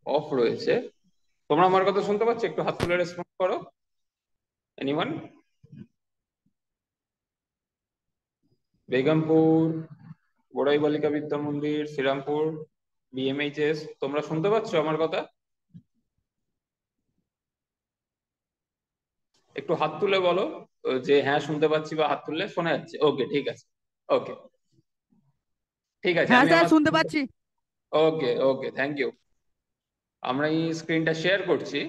Of রয়েছে। তোমরা আমার কথা শুনতে পাচ্ছ? একটু হাত তুলে রেসপন্স করো। এনিওয়ান? বেগমপুর, বড়াই বালিকা বিদ্যা মন্দির, শ্রীরামপুর, বিএমএইচএস, তোমরা শুনতে পাচ্ছ আমার কথা? একটু হাত তুলে বলো যে হ্যাঁ শুনতে পাচ্ছি, বা হাত তুললে শোনা যাচ্ছে। ওকে, ঠিক আছে। ওকে, ঠিক আছে, হ্যাঁ আমি স্যার, আমার। শুনতে পাচ্ছি। ওকে ওকে, থ্যাংক ইউ। আমরা এই স্ক্রিনটা শেয়ার করছি।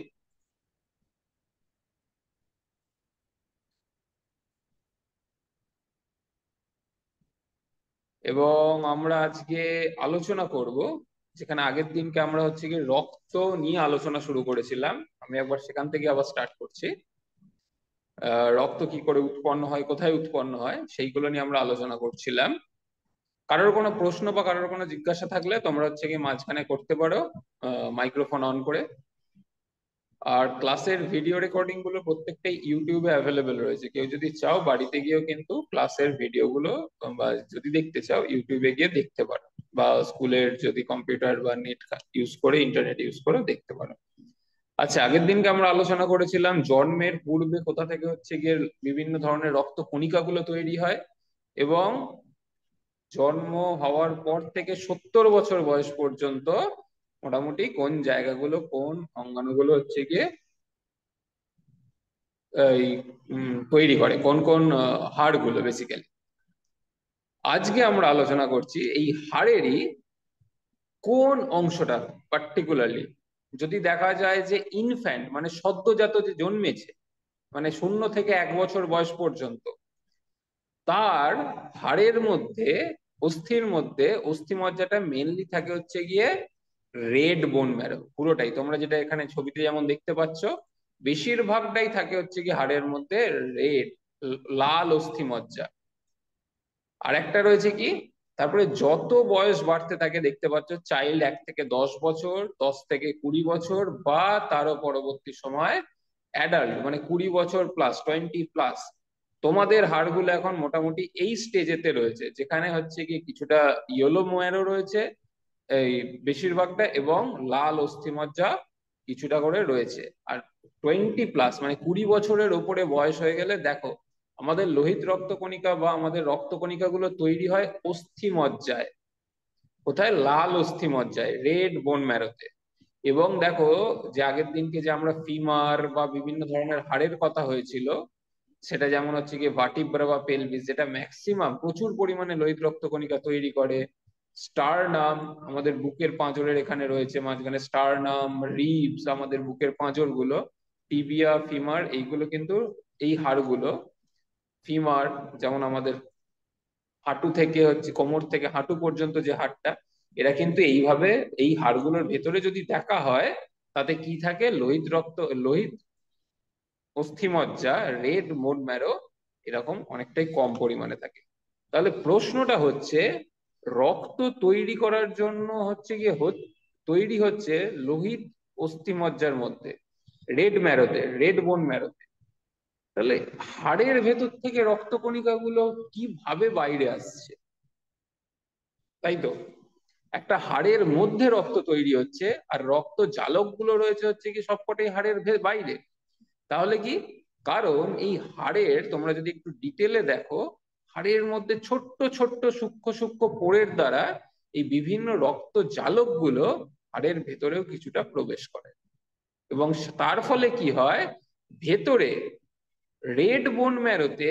এবং আমরা আজকে আলোচনা করব, যেখানে আগের দিনকে আমরা হচ্ছে কি রক্ত নিয়ে আলোচনা শুরু করেছিলাম, আমি একবার সেখান থেকে আবার স্টার্ট করছি। রক্ত কি করে উৎপন্ন হয়, কোথায় উৎপন্ন হয়, সেইগুলো নিয়ে আমরা আলোচনা করছিলাম। কারোর কোনো প্রশ্ন বা কারোর কোনো জিজ্ঞাসা থাকলে তোমরা হচ্ছে কি মাঝখানে করতে পারো, মাইক্রোফোন অন করে। আর ক্লাসের ভিডিও রেকর্ডিং গুলো প্রত্যেকটাই ইউটিউবে অ্যাভেলেবেল রয়েছে, কেউ যদি চাও বাড়িতে গিয়েও কিন্তু ক্লাসের ভিডিও গুলো বা যদি দেখতে চাও ইউটিউবে গিয়ে দেখতে পারো, বা স্কুলের যদি কম্পিউটার বা নেট ইউজ করে, ইন্টারনেট ইউজ করে দেখতে পারো। আচ্ছা, আগের দিনকে আমরা আলোচনা করেছিলাম জন্মের পূর্বে কোথা থেকে হচ্ছে গিয়ে বিভিন্ন ধরনের রক্ত কণিকাগুলো তৈরি হয়, এবং জন্ম হওয়ার পর থেকে 70 বছর বয়স পর্যন্ত মোটামুটি কোন জায়গাগুলো, কোন অঙ্গাণুগুলো হচ্ছে গিয়ে এই তৈরি করে, কোন কোন হাড়গুলো বেসিক্যালি। আজকে আমরা আলোচনা করছি এই হাড়েরই কোন অংশটা পার্টিকুলারলি, যদি দেখা যায় যে ইনফ্যান্ট মানে সদ্যজাত যে জন্মেছে, মানে 0 থেকে 1 বছর বয়স পর্যন্ত, তার হাড়ের মধ্যে, অস্থির মধ্যে, অস্থিমজ্জাটা মেনলি থাকে হচ্ছে গিয়ে রেড বোন ম্যারো পুরোটাই। তোমরা যেটা এখানে ছবিতে যেমন দেখতে পাচ্ছ, বেশিরভাগটাই থাকে হচ্ছে কি হাড়ের মধ্যে রেড, লাল অস্থিমজ্জা। আর একটা রয়েছে কি, তারপরে যত বয়স বাড়তে থাকে দেখতে পাচ্ছ, চাইল্ড 1 থেকে 10 বছর, 10 থেকে 20 বছর, বা তারও পরবর্তী সময় অ্যাডাল্ট মানে 20 বছর প্লাস, 20 প্লাস, তোমাদের হাড়গুলো এখন মোটামুটি এই স্টেজেতে রয়েছে, যেখানে হচ্ছে কি কিছুটা ইয়েলো মোয়ারও রয়েছে এই বেশিরভাগটা, এবং লাল অস্থিমজ্জা কিছুটা করে রয়েছে। আর 20 প্লাস মানে 20 বছরের উপরে বয়স হয়ে গেলে দেখো, আমাদের লোহিত রক্তকণিকা বা আমাদের রক্তকণিকাগুলো তৈরি হয় অস্থিমজ্জায়। কোথায়? লাল অস্থিমজ্জায়, রেড বোন ম্যারোতে। এবং দেখো, যে আগের দিনকে যে আমরা ফিমার বা বিভিন্ন ধরনের হাড়ের কথা হয়েছিল, সেটা যেমন হচ্ছে কি ভার্টিব্রা বা পেলভিস, যেটা ম্যাক্সিমাম প্রচুর পরিমাণে লোহিত রক্তকণিকা তৈরি করে। স্টারনাম, আমাদের বুকের পাঁজরের এখানে রয়েছে মাঝখানে স্টারনাম, রিবস, আমাদের বুকের পাঁজর গুলো, টিবিয়া, ফিমার, এইগুলো কিন্তু এই হাড়গুলো, ফিমার যেমন আমাদের হাঁটু থেকে হচ্ছে কোমর থেকে হাঁটু পর্যন্ত যে হাড়টা, এরা কিন্তু এইভাবে, এই হাড়গুলোর ভেতরে যদি দেখা হয়, তাতে কি থাকে? লোহিত রক্ত, লোহিত অস্থিমজ্জা, রেড বোন ম্যারো এরকম অনেকটাই কম পরিমাণে থাকে। তাহলে প্রশ্নটা হচ্ছে, রক্ত তৈরি করার জন্য হচ্ছে গিয়ে তৈরি হচ্ছে লোহিত অস্থিমজ্জার মধ্যে, রেড ম্যারোতে, রেড বোন ম্যারোতে। তাহলে হাড়ের ভেতর থেকে রক্তকণিকা গুলো কিভাবে বাইরে আসছে? তাই তো, একটা হাড়ের মধ্যে রক্ত তৈরি হচ্ছে, আর রক্ত জালক গুলো রয়েছে হচ্ছে কি সবকটাই হাড়ের বাইরে। তাহলে কি? কারণ এই হাড়ের, তোমরা যদি একটু ডিটেলে দেখো, হাড়ের মধ্যে ছোট্ট ছোট্ট সূক্ষ্ম সূক্ষ্ম পোরের দ্বারা এই বিভিন্ন রক্ত জালক গুলো হাড়ের ভেতরেও কিছুটা প্রবেশ করে। এবং তার ফলে কি হয়? ভেতরে রেড বোন ম্যারোতে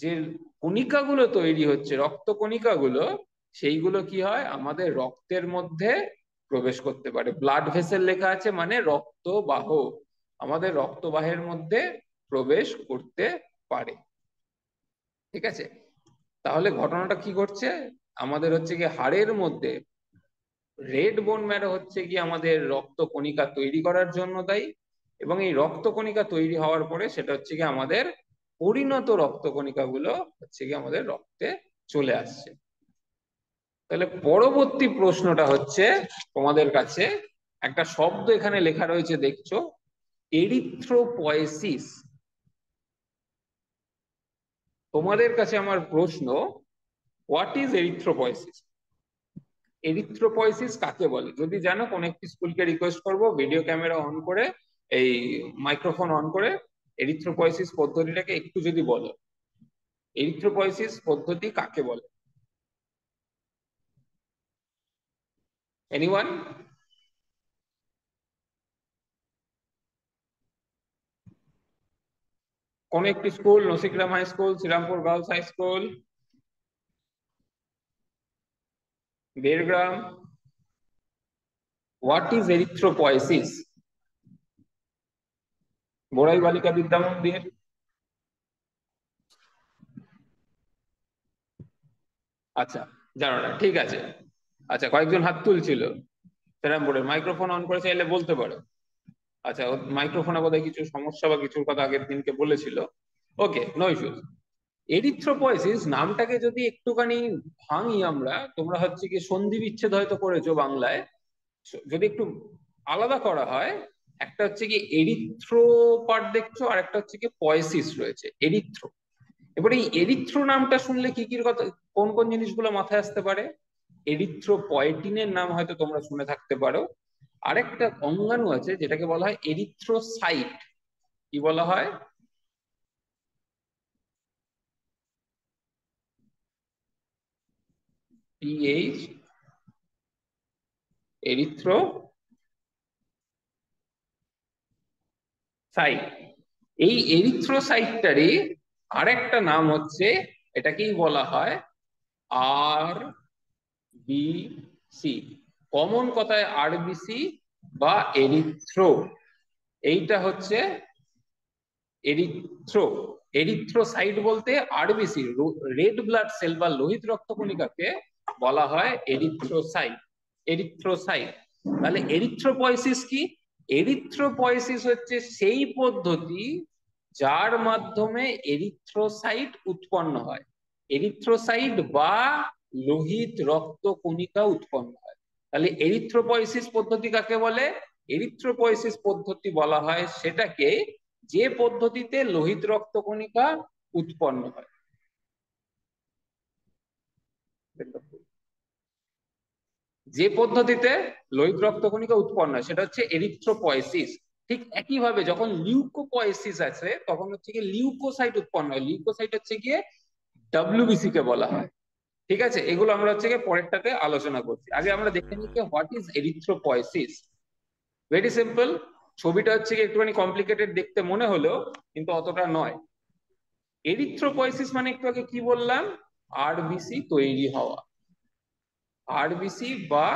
যে কণিকাগুলো তৈরি হচ্ছে, রক্ত কণিকাগুলো, সেইগুলো কি হয়? আমাদের রক্তের মধ্যে প্রবেশ করতে পারে। ব্লাড ভেসেল লেখা আছে মানে রক্তবাহ, আমাদের রক্তবাহের মধ্যে প্রবেশ করতে পারে। ঠিক আছে? তাহলে ঘটনাটা কি ঘটছে? আমাদের হচ্ছে কি হাড়ের মধ্যে রেড বোন ম্যারো হচ্ছে কি আমাদের রক্ত কণিকা তৈরি করার জন্য দায়ী, এবং এই রক্ত কণিকা তৈরি হওয়ার পরে সেটা হচ্ছে কি আমাদের পরিণত রক্ত কণিকা গুলো হচ্ছে কি আমাদের রক্তে চলে আসছে। তাহলে পরবর্তী প্রশ্নটা হচ্ছে তোমাদের কাছে, একটা শব্দ এখানে লেখা রয়েছে দেখছো, এরিথ্রোপয়েসিস। তোমাদের কাছে আমার প্রশ্ন, হোয়াট ইজ এরিথ্রোপয়েসিস? এরিথ্রোপয়েসিস কাকে বলে? যদি জানো, কোন একটি স্কুলকে রিকোয়েস্ট করব ভিডিও ক্যামেরা অন করে, এই মাইক্রোফোন অন করে এরিথ্রোপয়েসিস পদ্ধতিটাকে একটু যদি বলো, এরিথ্রোপয়েসিস পদ্ধতি কাকে বলে? এনিওয়ান? কোন একটি school? Nasigram high school, Srirampur girls high school, Bergram? What is erythropoiesis? Borai Balika Vidya মন্দির? আচ্ছা, জানো না, ঠিক আছে। আচ্ছা, কয়েকজন হাত তুলছিল। শ্রীরামপুরের মাইক্রোফোন অন করে চাইলে বলতে পারো। আচ্ছা, মাইক্রোফোনে বোধহয় কিছু সমস্যা বা কিছুর কথা আগের দিনকে বলেছিল। ওকে, নো ইস্যুস। এরিথ্রোপয়েসিস নামটাকে যদি একটুখানি ভাঙি আমরা, তোমরা হচ্ছে কি সন্ধি বিচ্ছেদ হয়তো করেছো বাংলায়, যদি একটু আলাদা করা হয়, একটা হচ্ছে কি এরিথ্রো পার্ট দেখছো, আর একটা হচ্ছে কি পয়েসিস রয়েছে, এরিথ্রো। এবারে এই এরিথ্রো নামটা শুনলে কি কি কথা, কোন কোন জিনিসগুলো মাথায় আসতে পারে? এরিথ্রোপয়েটিনের নাম হয়তো তোমরা শুনে থাকতে পারো। আরেকটা অঙ্গাণু আছে যেটাকে বলা হয় এরিথ্রোসাইট। কি বলা হয়? PH, erythrocyte. এই এরিথ্রোসাইটটারই আরেকটা নাম হচ্ছে, এটাকেই বলা হয় আর বি সি। কমন কথায় আরবিসি বা এরিথ্রো, এইটা হচ্ছে এরিথ্রো। এরিথ্রোসাইট বলতে আরবিসি, রেড ব্লাড সেল বা লোহিত রক্তকণিকাকে বলা হয় এরিথ্রোসাইট। এরিথ্রোসাইট। তাহলে এরিথ্রোপয়েসিস কি? এরিথ্রোপয়েসিস হচ্ছে সেই পদ্ধতি যার মাধ্যমে এরিথ্রোসাইট উৎপন্ন হয়। এরিথ্রোসাইট বা লোহিত রক্তকণিকা উৎপন্ন হয়। তাহলে এরিথ্রোপয়েসিস পদ্ধতি কাকে বলে? এরিথ্রোপয়েসিস পদ্ধতি বলা হয় সেটাকে যে পদ্ধতিতে লোহিত রক্তকণিকা উৎপন্ন হয়। যে পদ্ধতিতে লোহিত রক্তকণিকা উৎপন্ন হয় সেটা হচ্ছে এরিথ্রোপয়েসিস। ঠিক একইভাবে যখন লিউকোপয়েসিস আছে, তখন হচ্ছে গিয়ে লিউকোসাইট উৎপন্ন হয়। লিউকোসাইট হচ্ছে গিয়ে ডাব্লিউবিসি কে বলা হয়। ঠিক আছে, এগুলো আমরা হচ্ছে গিয়ে পরেরটাতে আলোচনা করছি। আগে আমরা দেখে নিই what is erythropoiesis. Very simple. ছবিটা হচ্ছে গিয়ে একটুখানি কমপ্লিকেটেড দেখতে মনে হলেও কিন্তু অতটা নয়। এরিথ্রোপয়েসিস মানে একটু আগে কি বললাম? আরবিসি তৈরি হওয়া। আরবিসি বা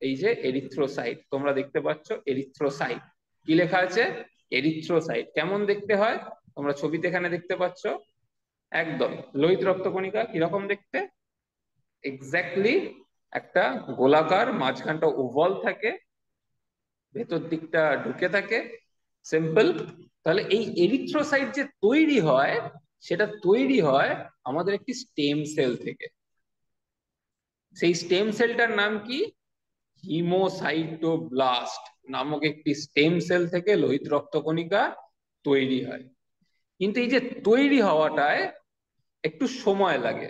এই যে এরিথ্রোসাইট তোমরা দেখতে পাচ্ছ, এরিথ্রোসাইট। কি লেখা আছে? এরিথ্রোসাইট। কেমন দেখতে হয় তোমরা ছবিতে এখানে দেখতে পাচ্ছ? একদম লোহিত রক্তকণিকা কিরকম দেখতে? এক্স্যাক্টলি একটা গোলাকার, মাঝখানটা ওভাল থাকে, ভেতর দিকটা ঢুকে থাকে। সিম্পল। তাহলে এই এরিথ্রোসাইট যে তৈরি হয়, সেটা তৈরি হয় আমাদের একটি স্টেম সেল থেকে। সেই স্টেম সেলটার নাম কি? হিমোসাইটোব্লাস্ট নামক একটি স্টেম সেল থেকে লোহিত রক্তকণিকা তৈরি হয়। কিন্তু এই যে তৈরি হওয়াটায় একটু সময় লাগে।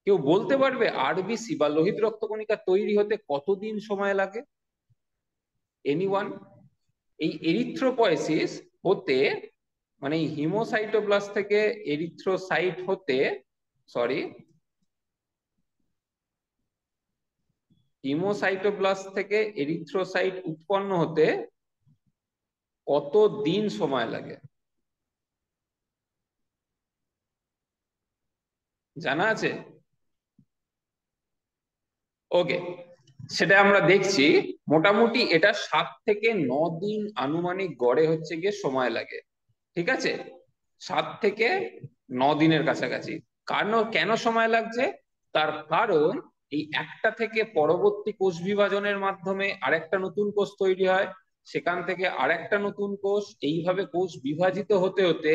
কেউ বলতে পারবে আরবিসি বা লোহিত রক্তকণিকা তৈরি হতে কতদিন সময় লাগে? এনিওয়ান? এই এরিথ্রোপয়েসিস হতে, মানে এই হিমোসাইটোব্লাস্ট থেকে এরিথ্রোসাইট হতে, সরি, হিমোসাইটোব্লাস্ট থেকে এরিথ্রোসাইট উৎপন্ন হতে কত দিন সময় লাগে? জানা আছে? ওকে, সেটা আমরা দেখছি। মোটামুটি এটা 7 থেকে 9 দিন আনুমানিক গড়ে হচ্ছে গিয়ে সময় লাগে। ঠিক আছে, 7 থেকে 9 দিনের কাছাকাছি। কারণ কেন সময় লাগছে? তার কারণ এই একটা থেকে পরবর্তী কোষ বিভাজনের মাধ্যমে আরেকটা নতুন কোষ তৈরি হয়, সেখান থেকে আরেকটা নতুন কোষ, এইভাবে কোষ বিভাজিত হতে হতে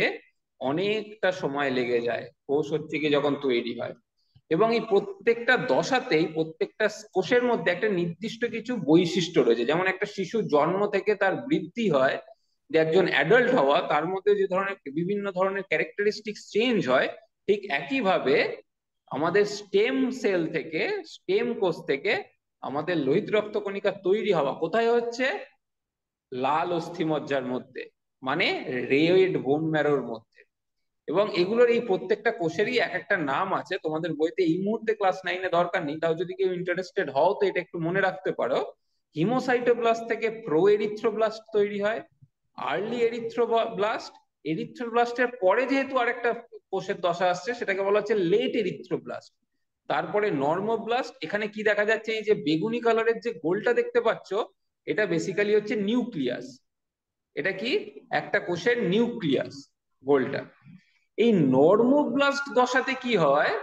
অনেকটা সময় লেগে যায় কোষ হচ্ছে কি যখন তৈরি হয়। এবং এই প্রত্যেকটা দশাতেই প্রত্যেকটা কোষের মধ্যে একটা নির্দিষ্ট কিছু বৈশিষ্ট্য রয়েছে। যেমন একটা শিশু জন্ম থেকে তার বৃদ্ধি হয়, যে একজন অ্যাডাল্ট হওয়া, তার মধ্যে যে ধরনের বিভিন্ন ধরনের ক্যারেক্টারিস্টিক্স চেঞ্জ হয়, ঠিক একইভাবে আমাদের স্টেম সেল থেকে, স্টেম কোষ থেকে আমাদের লোহিত রক্তকণিকা তৈরি হওয়া কোথায় হচ্ছে? লাল অস্থিমজ্জার মধ্যে, মানে রেড বোন ম্যারোর মধ্যে। এবং এগুলোর এই প্রত্যেকটা কোষেরই এক একটা নাম আছে, তোমাদের বইতে এই মুহূর্তে ক্লাস 9-এ দরকার নেই, তাও যদি কেউ ইন্টারেস্টেড হও তো এটা একটু মনে রাখতে পারো। হিমোসাইটোব্লাস্ট থেকে প্রো এরিথ্রোব্লাস্ট তৈরি হয়, আর্লি এরিথ্রোব্লাস্ট, এরিথ্রোব্লাস্টের পরে যেহেতু আরেকটা কোষের দশা আসছে সেটাকে বলা হচ্ছে লেট এরিথ্রোব্লাস্ট, তারপরে নর্মোব্লাস্ট। এখানে কি দেখা যাচ্ছে, এই যে বেগুনি কালারের যে গোলটা দেখতে পাচ্ছ, এটা বেসিক্যালি হচ্ছে নিউক্লিয়াস। এটা কি? একটা কোষের নিউক্লিয়াস, গোলটা। এই নর্মোব্লাস্ট দশাতে কি হয়,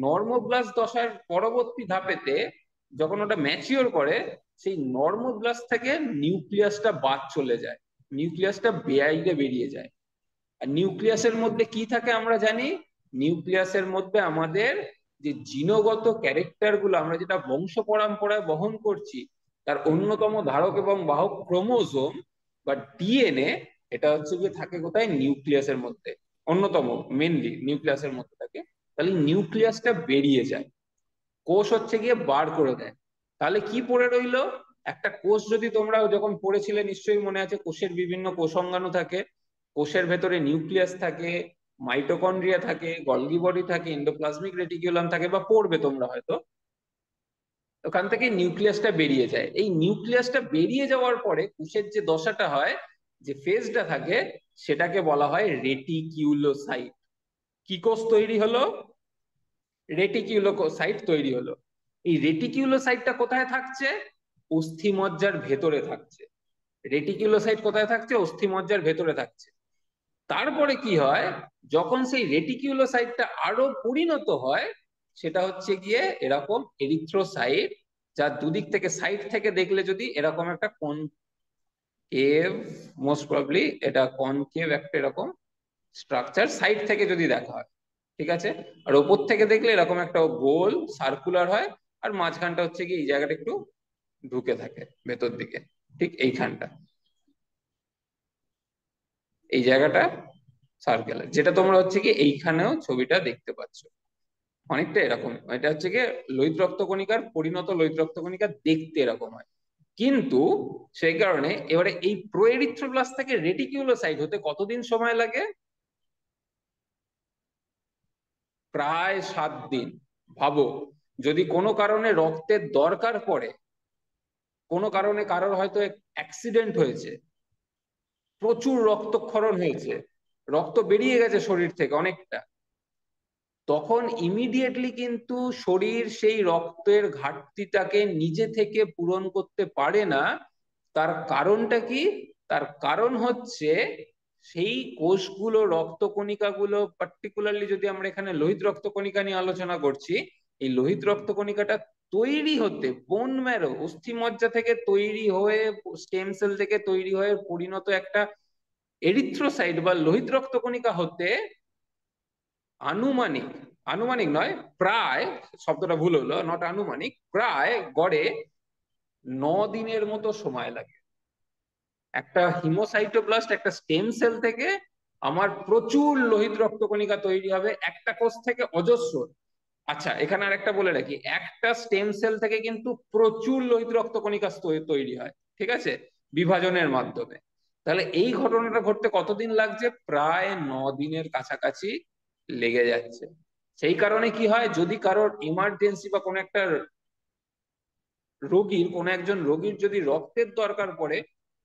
নর্মোব্লাস্ট দশার পরবর্তী ধাপেতে যখন ওটা ম্যাচিওর করে, সেই নর্মোব্লাস্ট থেকে নিউক্লিয়াসটা বাদ চলে যায়, নিউক্লিয়াসটা বাইরে বেরিয়ে যায়। আর নিউক্লিয়াসের মধ্যে কি থাকে আমরা জানি, নিউক্লিয়াসের মধ্যে আমাদের যে জিনগত ক্যারেক্টার গুলো আমরা যেটা বংশ পরম্পরায় বহন করছি, তার অন্যতম ধারক এবং বাহক ক্রোমোজোম বা ডিএনএ, এটা হচ্ছে গিয়ে থাকে কোথায়? নিউক্লিয়াসের মধ্যে, অন্যতম মেনলি নিউক্লিয়াসের মধ্যে থাকে। তাহলে নিউক্লিয়াসটা বেরিয়ে যায়, কোষ হচ্ছে গিয়ে বার করে দেয়। তাহলে কি পড়ে রইলো? একটা কোষ, যদি তোমরা যখন পড়েছিলে নিশ্চয়ই মনে আছে, কোষের বিভিন্ন কোষাঙ্গাণু থাকে, কোষের ভেতরে নিউক্লিয়াস থাকে, মাইটোকন্ড্রিয়া থাকে, গলগি বডি থাকে, এন্ডোপ্লাজমিক রেটিকুলাম থাকে, বা পড়বে তোমরা হয়তো। ওখান থেকে নিউক্লিয়াসটা বেরিয়ে যায়। এই নিউক্লিয়াসটা বেরিয়ে যাওয়ার পরে কোষের যে দশাটা হয়, যে ফেজটা থাকে, সেটাকে বলা হয় রেটিকিউলোসাইট। কি কোষ তৈরি হলো? রেটিকিউলোসাইট তৈরি হলো। এই রেটিকিউলোসাইটটা কোথায় থাকছে? অস্থিমজ্জার ভেতরে থাকছে। রেটিকিউলোসাইট কোথায় থাকছে? অস্থিমজ্জার ভেতরে থাকছে। তারপরে কি হয়, যখন সেই রেটিকিউলোসাইটটা আরো পরিণত হয়, সেটা হচ্ছে গিয়ে এরকম এরিথ্রোসাইট, যার দুদিক থেকে, সাইড থেকে দেখলে যদি এরকম একটা কনকেভ, মোস্ট প্রবাবলি এটা কনকেভ একটা এরকম স্ট্রাকচার সাইড থেকে যদি দেখা হয়, ঠিক আছে। আর ওপর থেকে দেখলে এরকম একটা গোল সার্কুলার হয়, আর মাঝখানটা হচ্ছে কি এই জায়গাটা একটু ঢুকে থাকে ভেতর দিকে, ঠিক এইখানটা, এই জায়গাটা সার্কেলের, যেটা তোমরা হচ্ছে কি এইখানেও ছবিটা দেখতে পাচ্ছ, অনেকটা এরকম। এটা হচ্ছে কি লোহিত রক্তকণিকার, পরিণত লোহিত রক্তকণিকা দেখতে এরকম হয়। কিন্তু সেই কারণে এবারে এই প্রোএরিথ্রোব্লাস্ট থেকে রেটিকিউলোসাইট হতে কতদিন সময় লাগে? প্রায় 7 দিন। ভাবো, যদি কোনো কারণে রক্তের দরকার পড়ে, কোনো কারণে কারোর হয়তো অ্যাক্সিডেন্ট হয়েছে, প্রচুর রক্তক্ষরণ হয়েছে, রক্ত বেরিয়ে গেছে শরীর থেকে অনেকটা, তখন ইমিডিয়েটলি কিন্তু শরীর সেই রক্তের ঘাটতিটাকে নিজে থেকে পূরণ করতে পারে না। তার কারণটা কি? তার কারণ হচ্ছে সেই কোষগুলো, রক্তকণিকাগুলো, পার্টিকুলারলি যদি আমরা এখানে লোহিত রক্তকণিকা নিয়ে আলোচনা করছি, এই লোহিত রক্তকণিকাটা তৈরি হতে, বোন ম্যারো অস্থিমজ্জা থেকে তৈরি হয়ে, স্টেম সেল থেকে তৈরি হয়ে পরিণত একটা এরিথ্রোসাইট বা লোহিত রক্তকণিকা হতে আনুমানিক, আনুমানিক নয়, প্রায়, শব্দটা ভুল হলো, নট আনুমানিক, প্রায় গড়ে 9 দিনের মতো সময় লাগে। একটা হিমোসাইটোব্লাস্ট, একটা স্টেম সেল থেকে আমার প্রচুর লোহিত রক্তকণিকা তৈরি হবে, একটা কোষ থেকে অজস্র। আচ্ছা, এখানে আর একটা বলে রাখি, একটা স্টেম সেল থেকে কিন্তু প্রচুর লোহিত রক্তকণিকা তৈরি হয়, ঠিক আছে, বিভাজনের মাধ্যমে। তাহলে এই ঘটনাটা ঘটতে কতদিন লাগছে? প্রায় 9 দিনের কাছাকাছি লেগে যাচ্ছে। সেই কারণে কি হয়, যদি কারোর ইমার্জেন্সি বা কোনো একটা রোগীর, কোনো একজন রোগীর যদি রক্তের দরকার পড়ে,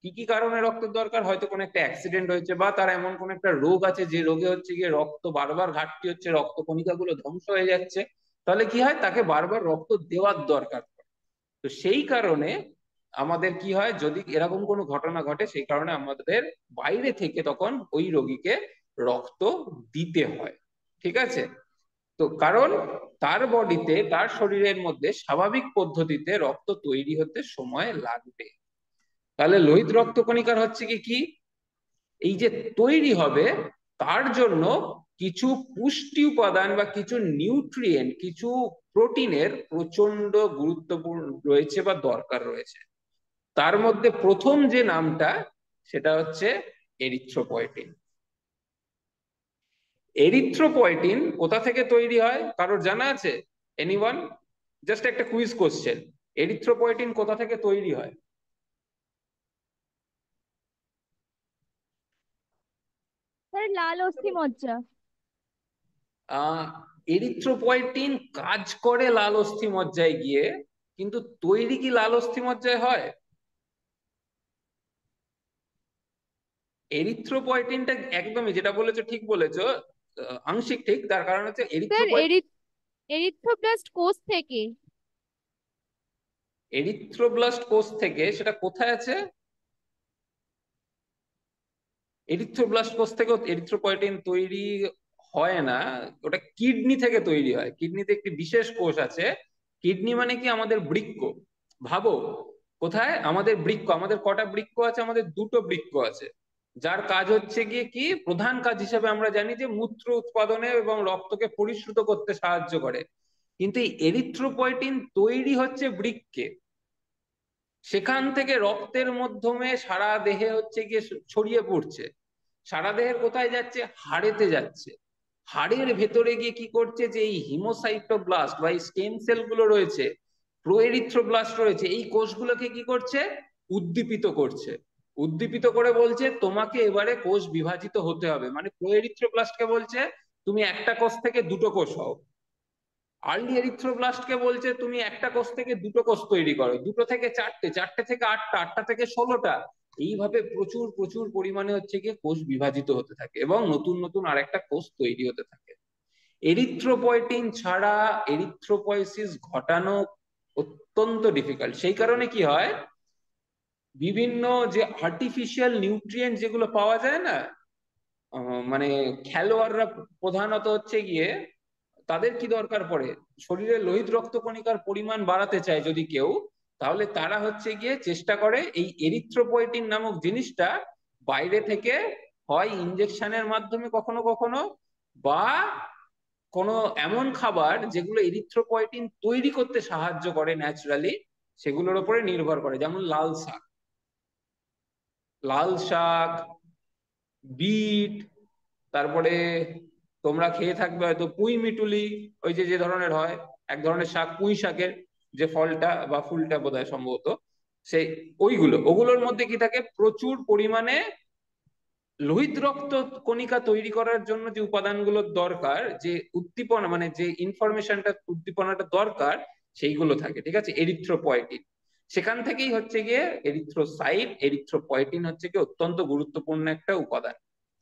কি কি কারণে রক্তের দরকার, হয়তো কোনো একটা অ্যাক্সিডেন্ট হয়েছে, বা তার এমন কোনো একটা রোগ আছে যে রোগে হচ্ছে গিয়ে রক্ত বারবার ঘাটতি হচ্ছে, রক্ত কণিকাগুলো ধ্বংস হয়ে যাচ্ছে, তাহলে কি হয়, তাকে বারবার রক্ত দেওয়ার দরকার। তো সেই কারণে আমাদের কি হয়, যদি এরকম কোনো ঘটনা ঘটে, সেই কারণে আমাদের বাইরে থেকে তখন ওই রোগীকে রক্ত দিতে হয়, ঠিক আছে। তো কারণ তার বডিতে, তার শরীরের মধ্যে স্বাভাবিক পদ্ধতিতে রক্ত তৈরি হতে সময় লাগবে। তাহলে লোহিত রক্তকণিকার হচ্ছে কি কি, এই যে তৈরি হবে, তার জন্য কিছু পুষ্টি উপাদান বা কিছু নিউট্রিয়েন্ট, কিছু প্রোটিনের প্রচন্ড গুরুত্বপূর্ণ রয়েছে বা দরকার রয়েছে। তার মধ্যে প্রথম যে নামটা, সেটা হচ্ছে এরিথ্রোপয়েটিন। এরিথ্রোপয়েটিন কোথা থেকে তৈরি হয় কারোর জানা আছে? এনিওয়ান? জাস্ট একটা কুইজ কোশ্চেন, এরিথ্রোপয়েটিন কোথা থেকে তৈরি হয়? স্যার লাল অস্থি মজ্জা। আহ এরিথ্রোপয়েটিন কাজ করে লাল অস্থি মজ্জায় গিয়ে, কিন্তু তৈরি কি লাল অস্থি মজ্জায় হয়? এরিথ্রোপয়েটিনটা একদমই যেটা বলেছো ঠিক বলেছো, আংশিক ঠিক। তার কারণ হচ্ছে স্যার এরিথ্রোপয়েটিন, এরিথ্রোব্লাস্ট কোষ থেকে। এরিথ্রোব্লাস্ট কোষ থেকে সেটা কোথায় আছে? এরিথ্রোব্লাস্ট কোষ থেকেও এরিথ্রোপয়েটিন তৈরি হয় না, ওটা কিডনি থেকে তৈরি হয়। কিডনিতে একটি বিশেষ কোষ আছে। কিডনি মানে কি আমাদের বৃক্ক, ভাবো। কোথায় আমাদের বৃক্ক? আমাদের কটা বৃক্ক আছে? আমাদের দুটো বৃক্ক আছে, যার কাজ হচ্ছে গিয়ে কি, প্রধান কাজ হিসেবে আমরা জানি যে মূত্র উৎপাদনে এবং রক্তকে পরিশ্রুত করতে সাহায্য করে। কিন্তু এই এরিথ্রোপয়েটিন তৈরি হচ্ছে বৃক্কে, সেখান থেকে রক্তের মাধ্যমে সারা দেহে হচ্ছে গিয়ে ছড়িয়ে পড়ছে। সারা দেহের কোথায় যাচ্ছে? হাড়েতে যাচ্ছে। হাড়ের ভেতরে গিয়ে কি করছে, যে এই হিমোসাইটোব্লাস্ট বা স্টেম সেল গুলো রয়েছে, প্রোএরিথ্রোব্লাস্ট রয়েছে, এই কোষগুলোকে কি করছে? উদ্দীপিত করছে। উদ্দীপিত করে বলছে তোমাকে এবারে কোষ বিভাজিত হতে হবে। মানে প্রোএরিথ্রোব্লাস্টকে বলছে তুমি একটা কোষ থেকে দুটো কোষ হও। আর্লি এরিথ্রোব্লাস্টকে বলছে তুমি একটা কোষ থেকে দুটো কোষ তৈরি করো, দুটো থেকে চারটে, চারটে থেকে আটটা, আটটা থেকে 16টা। এইভাবে প্রচুর প্রচুর পরিমাণে হচ্ছে গিয়ে কোষ বিভাজিত হতে থাকে এবং নতুন নতুন আরেকটা কোষ তৈরি হতে থাকে। এরিথ্রোপয়েটিন ছাড়া এরিথ্রোপয়েসিস ঘটানো অত্যন্ত ডিফিকাল্ট। সেই কারণে কি হয়, বিভিন্ন যে আর্টিফিশিয়াল নিউট্রিয়েন্ট যেগুলো পাওয়া যায় না, মানে খেলোয়াড়রা প্রধানত হচ্ছে গিয়ে, তাদের কি দরকার পড়ে, শরীরে লোহিত রক্ত কণিকার পরিমাণ বাড়াতে চায় যদি কেউ, তাহলে তারা হচ্ছে গিয়ে চেষ্টা করে এই এরিথ্রোপয়েটিন নামক জিনিসটা বাইরে থেকে হয় ইনজেকশনের মাধ্যমে কখনো কখনো, বা কোনো এমন খাবার যেগুলো এরিথ্রোপয়েটিন তৈরি করতে সাহায্য করে ন্যাচারালি, সেগুলোর উপরে নির্ভর করে। যেমন লাল শাক, লাল শাক, বিট, তারপরে তোমরা খেয়ে থাকবে হয়তো পুঁই মিটুলি, ওই যে যে ধরনের হয়, এক ধরনের শাক, পুঁই শাকের যে ফলটা বা ফুলটা বোধহয় সম্ভবত, সেই ওগুলোর মধ্যে কি থাকে, প্রচুর পরিমাণে লোহিত রক্ত কণিকা তৈরি করার জন্য যে উপাদানগুলোর দরকার, যে উদ্দীপনা মানে যে ইনফরমেশনটা উদ্দীপনাটা দরকার, সেইগুলো থাকে। ঠিক আছে, এরিথ্রোপয়েটিন সেখান থেকেই হচ্ছে গিয়ে এরিথ্রোসাইট। এরিথ্রোপয়েটিন হচ্ছে গিয়ে অত্যন্ত গুরুত্বপূর্ণ একটা উপাদান।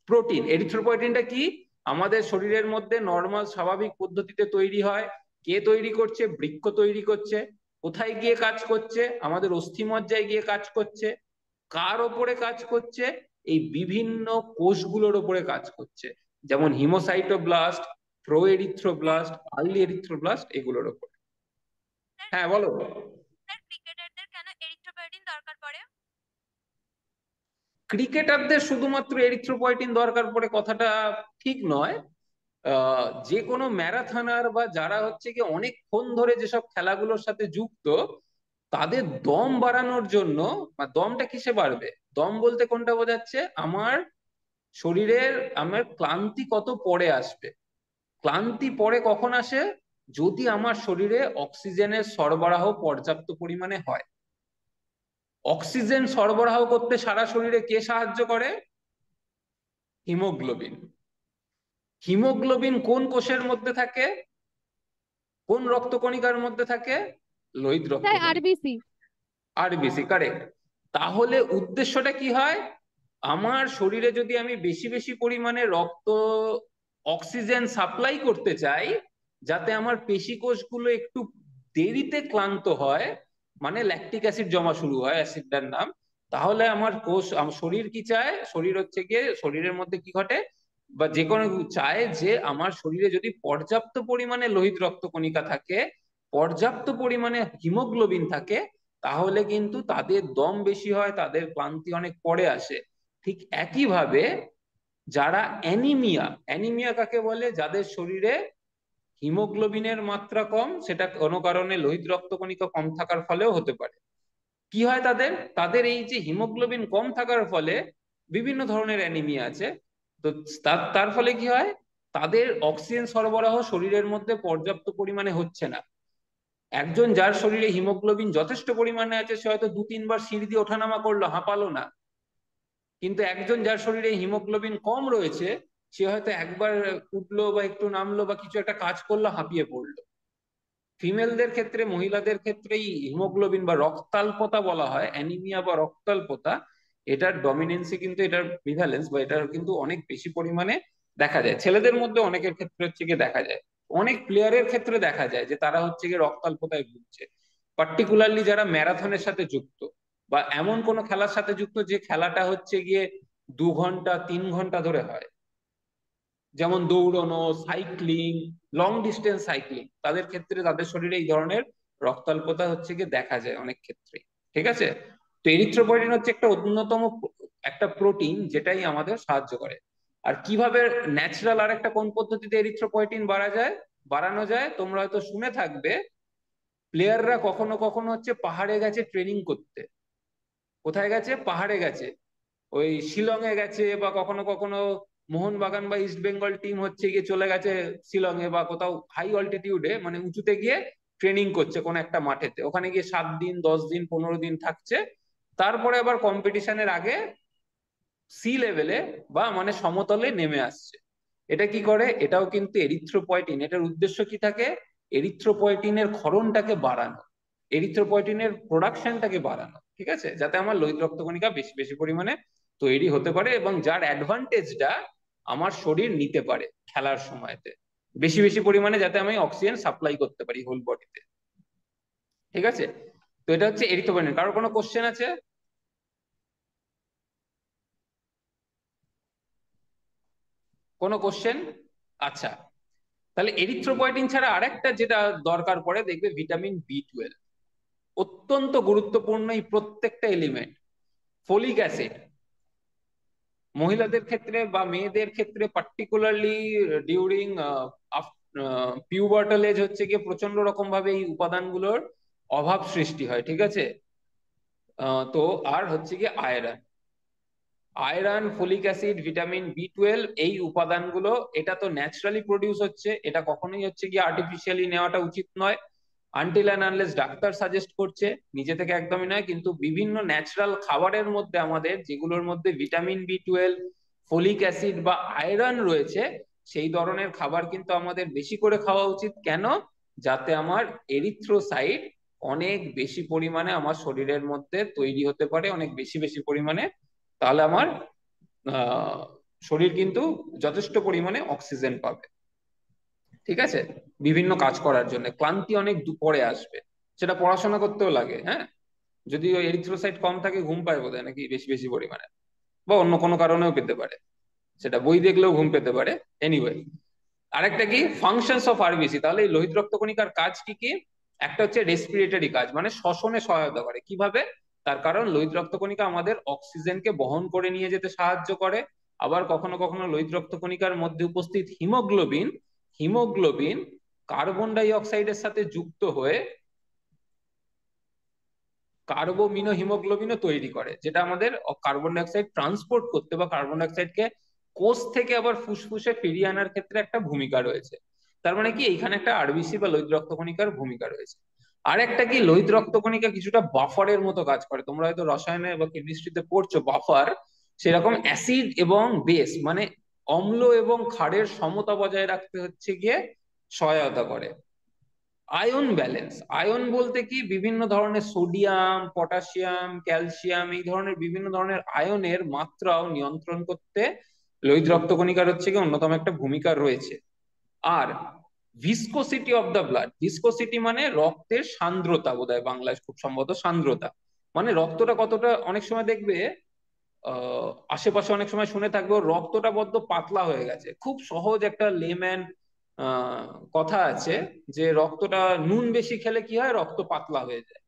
প্রোটিন, এরিথ্রোপয়েটিনটা কি, আমাদের শরীরের মধ্যে নর্মাল স্বাভাবিক পদ্ধতিতে তৈরি হয়। কে তৈরি করছে? বৃক্ক তৈরি করছে। কোথায় গিয়ে কাজ করছে? আমাদের অস্থিমজ্জায় গিয়ে কাজ করছে। কার ওপরে কাজ করছে? এই বিভিন্ন কোষগুলোর ওপরে কাজ করছে, যেমন হিমোসাইটোব্লাস্ট, স্যার প্রোএরিথ্রোব্লাস্ট, আর্লি এরিথ্রোব্লাস্ট, এগুলোর ওপরে। স্যার হ্যাঁ বলো। স্যার ক্রিকেটারদের কেন এরিথ্রোপয়েটিন দরকার পড়ে? ক্রিকেটারদের শুধুমাত্র এরিথ্রোপয়েটিন দরকার পড়ে কথাটা ঠিক নয়। যে কোনো ম্যারাথনার বা যারা হচ্ছে কি অনেকক্ষণ ধরে যেসব খেলাগুলোর সাথে যুক্ত, তাদের দম বাড়ানোর জন্য, বা দমটা কিসে বাড়বে, দম বলতে কোনটা বোঝাচ্ছে, আমার শরীরের আমার ক্লান্তি কত পরে আসবে। ক্লান্তি পরে কখন আসে? যদি আমার শরীরে অক্সিজেনের সরবরাহ পর্যাপ্ত পরিমাণে হয়। অক্সিজেন সরবরাহ করতে সারা শরীরে কে সাহায্য করে? হিমোগ্লোবিন। হিমোগ্লোবিন কোন কোষের মধ্যে থাকে? কোন রক্তকণিকার মধ্যে থাকে? লোহিত স্যার রক্তকণিকা। আরবিসি। RBC, correct. তাহলে উদ্দেশ্যটা কি হয়, আমার শরীরে যদি আমি বেশি বেশি পরিমাণে রক্ত, অক্সিজেন সাপ্লাই করতে চাই, যাতে আমার পেশি কোষগুলো একটু দেরিতে ক্লান্ত হয়, মানে ল্যাকটিক অ্যাসিড জমা শুরু হয়, অ্যাসিডটার নাম, তাহলে আমার কোষ, আমার শরীর কি চায়, শরীর হচ্ছে গিয়ে শরীরের মধ্যে কি ঘটে, বা যে কোনো চায় যে আমার শরীরে যদি পর্যাপ্ত পরিমাণে লোহিত রক্তকণিকা থাকে, পর্যাপ্ত পরিমাণে হিমোগ্লোবিন থাকে, তাহলে কিন্তু তাদের দম বেশি হয়, তাদের ক্লান্তি অনেক পরে আসে। ঠিক একইভাবে যারা অ্যানিমিয়া, অ্যানিমিয়া কাকে বলে, যাদের শরীরে হিমোগ্লোবিনের মাত্রা কম, সেটা কোনো কারণে লোহিত রক্তকণিকা কম থাকার ফলেও হতে পারে। কি হয় তাদের, তাদের এই যে হিমোগ্লোবিন কম থাকার ফলে বিভিন্ন ধরনের অ্যানিমিয়া আছে, তো তার তার ফলে কি হয়, তাদের অক্সিজেন সরবরাহ শরীরের মধ্যে পর্যাপ্ত পরিমাণে হচ্ছে না। একজন যার শরীরে হিমোগ্লোবিন যথেষ্ট পরিমাণে আছে, সে হয়তো 2-3 বার সিঁড়ি দিয়ে ওঠানামা করলো, হাঁপালো না। কিন্তু একজন যার শরীরে হিমোগ্লোবিন কম রয়েছে, সে হয়তো একবার উঠলো বা একটু নামলো বা কিছু একটা কাজ করলো, হাঁপিয়ে পড়লো। ফিমেলদের ক্ষেত্রে, মহিলাদের ক্ষেত্রে এই হিমোগ্লোবিন বা রক্তাল্পতা বলা হয়, অ্যানিমিয়া বা রক্তাল্পতা, এটার ডমিনেন্সি কিন্তু, এটার প্রিভ্যালেন্স বা এটার কিন্তু অনেক বেশি পরিমাণে দেখা যায়। ছেলেদের মধ্যে অনেকের ক্ষেত্রে হচ্ছে গিয়ে দেখা যায়, অনেক প্লেয়ারের ক্ষেত্রে দেখা যায় যে তারা হচ্ছে গিয়ে রক্তাল্পতায় ভুগছে। পার্টিকুলারলি যারা ম্যারাথনের সাথে যুক্ত বা এমন কোনো খেলার সাথে যুক্ত যে খেলাটা হচ্ছে গিয়ে 2 ঘন্টা 3 ঘন্টা ধরে হয়, যেমন দৌড়ানো, সাইক্লিং, লং ডিস্টেন্স সাইক্লিং, তাদের ক্ষেত্রে তাদের শরীরে এই ধরনের রক্তাল্পতা হচ্ছে গিয়ে দেখা যায় অনেক ক্ষেত্রে। ঠিক আছে? তো এরিথ্রোপয়েটিন হচ্ছে একটা অন্যতম একটা প্রোটিন যেটাই আমাদের সাহায্য করে। আর কিভাবে ন্যাচারাল আর একটা কোন পদ্ধতিতে এরিথ্রোপয়েটিন বাড়ানো যায়, তোমরা হয়তো শুনে থাকবে, প্লেয়াররা কখনো কখনো হচ্ছে পাহাড়ে গেছে ট্রেনিং করতে। কোথায় গেছে? পাহাড়ে গেছে, ওই শিলং এ গেছে, বা কখনো কখনো মোহনবাগান বা ইস্ট বেঙ্গল টিম হচ্ছে গিয়ে চলে গেছে শিলং এ বা কোথাও হাই অল্টিটিউডে, মানে উঁচুতে গিয়ে ট্রেনিং করছে কোন একটা মাঠেতে। ওখানে গিয়ে 7 দিন 10 দিন 15 দিন থাকছে। তারপরে আবার কম্পিটিশনের আগে সি লেভেলে বা মানে সমতলে নেমে আসছে। এটা কি করে? এটাও কিন্তু এরিথ্রোপয়েটিন, এটার উদ্দেশ্য কি থাকে? এরিথ্রোপয়েটিনের ক্ষরণটাকে বাড়ানো, এরিথ্রোপয়েটিনের প্রোডাকশনটাকে বাড়ানো, ঠিক আছে, যাতে আমার লোহিত রক্তকণিকা বেশি বেশি পরিমাণে তৈরি হতে পারে এবং যার অ্যাডভান্টেজটা আমার শরীর নিতে পারে খেলার সময়তে, বেশি বেশি পরিমাণে যাতে আমি অক্সিজেন সাপ্লাই করতে পারি হোল বডিতে। ঠিক আছে? তো এটা হচ্ছে এরিথ্রোপয়েটিন। কারোর কোনো কোশ্চেন আছে? কোনো কোশ্চেন? আচ্ছা, তাহলে এরিথ্রোপয়েটিন ছাড়া আরেকটা যেটা দরকার পড়ে, দেখবে ভিটামিন B12, অত্যন্ত গুরুত্বপূর্ণ এই প্রত্যেকটা এলিমেন্ট। ফোলিক অ্যাসিড মহিলাদের ক্ষেত্রে বা মেয়েদের ক্ষেত্রে পার্টিকুলারলি ডিউরিং পিউবার্টাল এজ হচ্ছে গিয়ে প্রচন্ড রকম ভাবে এই উপাদানগুলোর অভাব সৃষ্টি হয়। ঠিক আছে? তো আর হচ্ছে গিয়ে iron, iron, folic acid, vitamin B12, এই উপাদানগুলো এটা তো ন্যাচারালি প্রডিউস হচ্ছে, এটা কখনোই হচ্ছে গিয়ে আর্টিফিশিয়ালি নেওয়াটা উচিত নয়। Until and unless doctor suggest করছে, নিজে থেকে একদমই নয়। কিন্তু বিভিন্ন ন্যাচারাল খাবারের মধ্যে আমাদের যেগুলোর মধ্যে ভিটামিন B12, ফোলিক অ্যাসিড বা আয়রন রয়েছে, সেই ধরনের খাবার কিন্তু আমাদের বেশি করে খাওয়া উচিত। কেন? যাতে আমার এরিথ্রোসাইট অনেক বেশি পরিমাণে আমার শরীরের মধ্যে তৈরি হতে পারে, অনেক বেশি বেশি পরিমাণে। তাহলে আমার আহ শরীর কিন্তু যথেষ্ট পরিমাণে অক্সিজেন পাবে। ঠিক আছে? বিভিন্ন কাজ করার জন্য ক্লান্তি অনেক পরে আসবে, সেটা পড়াশোনা করতেও লাগে। হ্যাঁ, যদি ওই এরিথ্রোসাইট কম থাকে ঘুম পায় বোধহয় নাকি বেশি বেশি পরিমাণে, বা অন্য কোনো কারণেও পেতে পারে, সেটা বই দেখলেও ঘুম পেতে পারে। এনিওয়ে, আরেকটা কি ফাংশনস অফ আরবিসি, তাহলে এই লোহিত রক্তকণিকার কাজ কি কি? একটা হচ্ছে রেসপিরেটরি কাজ, মানে শ্বসনে সহায়তা করে। কিভাবে? তার কারণ লোহিত রক্তকণিকা আমাদের অক্সিজেনকে বহন করে নিয়ে যেতে সাহায্য করে। আবার কখনো কখনো লোহিত রক্তকণিকার মধ্যে উপস্থিত হিমোগ্লোবিন, হিমোগ্লোবিন কার্বন ডাই অক্সাইডের সাথে যুক্ত হয়ে কার্বোমিনো হিমোগ্লোবিনও তৈরি করে, যেটা আমাদের কার্বন ডাইঅক্সাইড ট্রান্সপোর্ট করতে বা কার্বন ডাইঅক্সাইডকে কোষ থেকে আবার ফুসফুসে ফিরিয়ে আনার ক্ষেত্রে একটা ভূমিকা রয়েছে। তার মানে কি, এইখানে একটা আরবিসি বা লোহিত রক্তকণিকার ভূমিকা রয়েছে। আর একটা কি, লোহিত রক্তকণিকা কিছুটা বাফারের মতো কাজ করে। তোমরা হয়তো রসায়নে বা কেমিস্ট্রিতে পড়ছো বাফার, সেরকম অ্যাসিড এবং বেস মানে অম্ল এবং ক্ষারের সমতা বজায় রাখতে হচ্ছে গিয়ে সহায়তা করে। আয়ন ব্যালেন্স, আয়ন বলতে কি, বিভিন্ন ধরনের সোডিয়াম, পটাশিয়াম, ক্যালসিয়াম, এই ধরনের বিভিন্ন ধরনের আয়নের মাত্রাও নিয়ন্ত্রণ করতে লোহিত রক্তকণিকার হচ্ছে কি অন্যতম একটা ভূমিকা রয়েছে। আর viscosity of the blood, viscosity মানে রক্তের সান্দ্রতা, বোধহয় বাংলায় খুব সম্ভবত সান্দ্রতা, মানে রক্তটা কতটা, অনেক সময় দেখবে আশেপাশে অনেক সময় শুনে থাকবে ওর রক্তটা বড্ড পাতলা হয়ে গেছে। খুব সহজ একটা লেম্যান কথা আছে যে রক্তটা, নুন বেশি খেলে কি হয়, রক্ত পাতলা হয়ে যায়।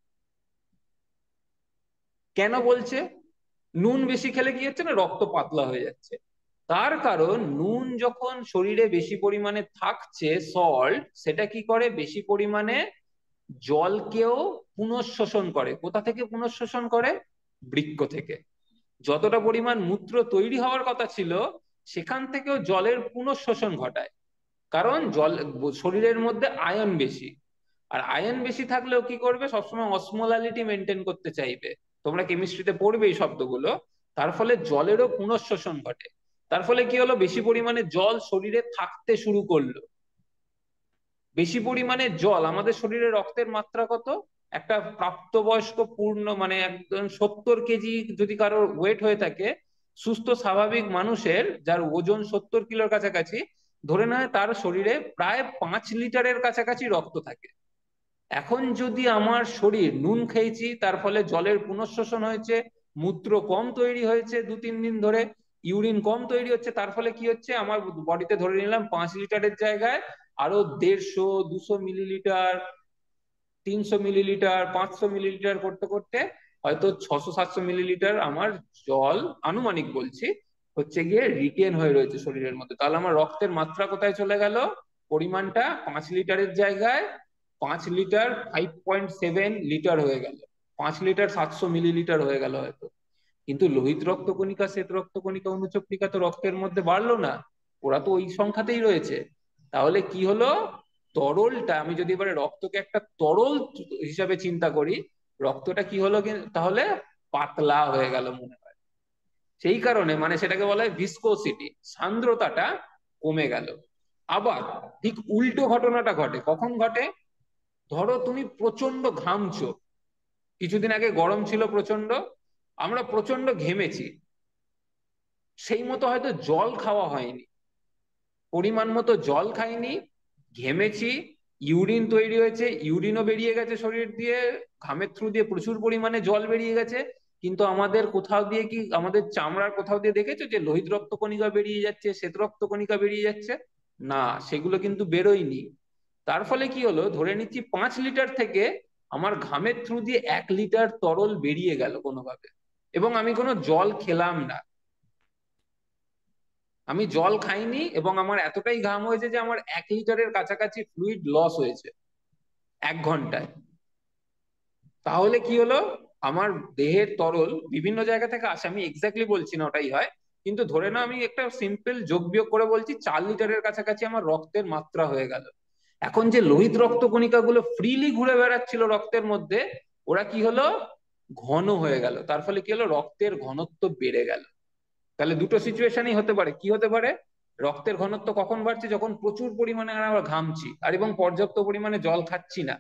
কেন বলছে নুন বেশি খেলে কি হচ্ছে না, রক্ত পাতলা হয়ে যাচ্ছে? তার কারণ নুন যখন শরীরে বেশি পরিমাণে থাকছে, সল্ট, সেটা কি করে, বেশি পরিমাণে জলকেও পুনঃশোষণ করে। কোথা থেকে পুনঃশোষণ করে? বৃক্ক থেকে। যতটা পরিমাণ মূত্র তৈরি হওয়ার কথা ছিল, সেখান থেকেও জলের পুনঃশোষণ ঘটায়। কারণ জল, শরীরের মধ্যে আয়ন বেশি, আর আয়ন বেশি থাকলেও কি করবে, সবসময় অসমোলালিটি মেনটেন করতে চাইবে। তোমরা কেমিস্ট্রিতে পড়বে এই শব্দগুলো। তার ফলে জলেরও পুনঃশোষণ ঘটে। তার ফলে কি হলো, বেশি পরিমাণে জল শরীরে থাকতে শুরু করলো। বেশি পরিমাণে জল, আমাদের শরীরে রক্তের মাত্রা কত, একটা প্রাপ্তবয়স্ক পূর্ণ মানে একদম 70 কেজি যদি কারোর ওয়েট হয়ে থাকে, সুস্থ স্বাভাবিক মানুষের যার ওজন 70 কিলোর কাছাকাছি, ধরে নেয় তার শরীরে প্রায় 5 লিটারের কাছাকাছি রক্ত থাকে। এখন যদি আমার শরীর, নুন খেয়েছি তার ফলে জলের পুনঃশোষণ হয়েছে, মূত্র কম তৈরি হয়েছে 2-3 দিন ধরে, ইউরিন কম তৈরি হচ্ছে, তার ফলে কি হচ্ছে, আমার বডিতে ধরে নিলাম 5 লিটারের জায়গায় আরো 150, 200 মিলিলিটার, 300 মিলিলিটার, 500 মিলিলিটার করতে করতে হয়তো 600-700 মিলিলিটার আমার জল, আনুমানিক বলছি, হচ্ছে গিয়ে রিটেন হয়ে রয়েছে শরীরের মধ্যে। তাহলে আমার রক্তের মাত্রা কোথায় চলে গেল, পরিমাণটা 5 লিটারের জায়গায় 5 লিটার 5.7 লিটার হয়ে গেল, 5 লিটার 700 মিলিলিটার হয়ে গেল হয়তো। কিন্তু লোহিত রক্তকণিকা, শ্বেত রক্তকণিকা, অনুচক্রিকা তো রক্তের মধ্যে বাড়লো না, ওরা তো ওই সংখ্যাতেই রয়েছে। তাহলে কি হলো, তরলটা, আমি যদি এবারে রক্তকে একটা তরল হিসাবে চিন্তা করি, রক্তটা কি হলো তাহলে পাতলা হয়ে গেল মনে হয়। সেই কারণে মানে সেটাকে বলা হয় ভিসকোসিটি, সান্দ্রতাটা কমে গেল। আবার ঠিক উল্টো ঘটনাটা ঘটে, কখন ঘটে, ধরো তুমি প্রচন্ড ঘামছো, কিছুদিন আগে গরম ছিল প্রচন্ড, আমরা প্রচন্ড ঘেমেছি, সেই মতো হয়তো জল খাওয়া হয়নি, পরিমাণ মতো জল খাইনি, ঘেমেছি, ইউরিন তৈরি হয়েছে, ইউরিনও বেরিয়ে গেছে শরীর দিয়ে, ঘামের থ্রু দিয়ে প্রচুর পরিমাণে জল বেরিয়ে গেছে, কিন্তু আমাদের কোথাও দিয়ে কি, আমাদের চামড়ার কোথাও দিয়ে দেখেছো যে লোহিত রক্তকণিকা বেরিয়ে যাচ্ছে, শ্বেত রক্তকণিকা বেরিয়ে যাচ্ছে? না, সেগুলো কিন্তু বেরোয়নি। তার ফলে কি হলো, ধরে নিচ্ছি 5 লিটার থেকে আমার ঘামের থ্রু দিয়ে 1 লিটার তরল বেরিয়ে গেল কোনোভাবে, এবং আমি কোনো জল খেলাম না, আমি জল খাইনি, এবং আমার এতটাই ঘাম হয়েছে যে আমার 1 লিটারের কাছাকাছি ফ্লুইড লস হয়েছে 1 ঘন্টায়। তাহলে কি হলো, আমার দেহের তরল বিভিন্ন জায়গা থেকে আসে, আমি এক্স্যাক্টলি বলছি না ওটাই হয়, কিন্তু ধরে না আমি একটা সিম্পল যোগ বিয়োগ করে বলছি, 4 লিটারের কাছাকাছি আমার রক্তের মাত্রা হয়ে গেল। এখন যে লোহিত রক্তকণিকা গুলো ফ্রিলি ঘুরে বেড়াচ্ছিল রক্তের মধ্যে, ওরা কি হলো, ঘন হয়ে গেল। তার ফলে কি হলো, রক্তের ঘনত্ব বেড়ে গেল। তাহলে দুটো সিচুয়েশনই হতে পারে, কি হতে পারে, রক্তের ঘনত্ব কখন বাড়ছে, যখন প্রচুর পরিমাণে আমরা ঘামছি আর এবং পর্যাপ্ত পরিমাণে জল খাচ্ছি না।